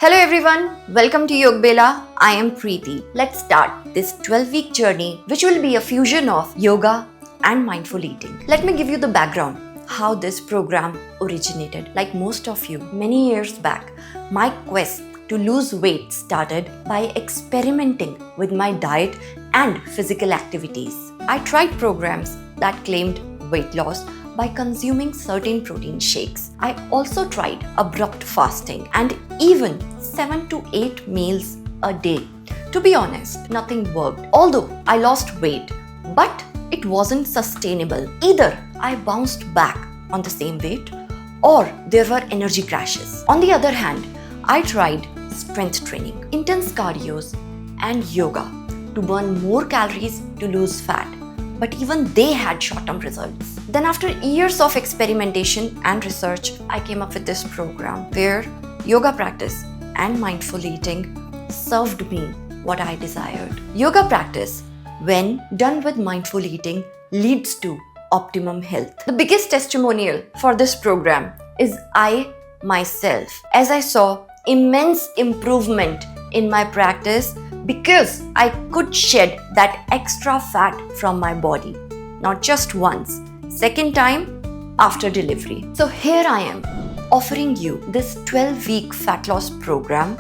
Hello everyone, welcome to Yogbela. I am Preeti. Let's start this 12-week journey which will be a fusion of yoga and mindful eating. Let me give you the background how this program originated. Like most of you, many years back, my quest to lose weight started by experimenting with my diet and physical activities. I tried programs that claimed weight loss by consuming certain protein shakes. I also tried abrupt fasting and even 7 to 8 meals a day. To be honest, nothing worked. Although I lost weight, but it wasn't sustainable. Either I bounced back on the same weight or there were energy crashes. On the other hand, I tried strength training, intense cardios and yoga to burn more calories to lose fat. But even they had short-term results. Then after years of experimentation and research, I came up with this program where yoga practice and mindful eating served me what I desired. Yoga practice, when done with mindful eating, leads to optimum health. The biggest testimonial for this program is I myself, as I saw immense improvement in my practice because I could shed that extra fat from my body, not just once, second time after delivery. So here I am offering you this 12-week fat loss program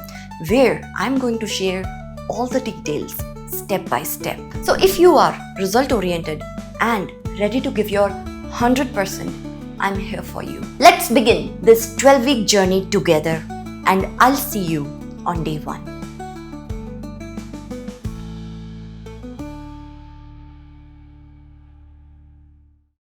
where I'm going to share all the details step by step. So if you are result oriented and ready to give your 100%, I'm here for you. Let's begin this 12-week journey together and I'll see you on day 1.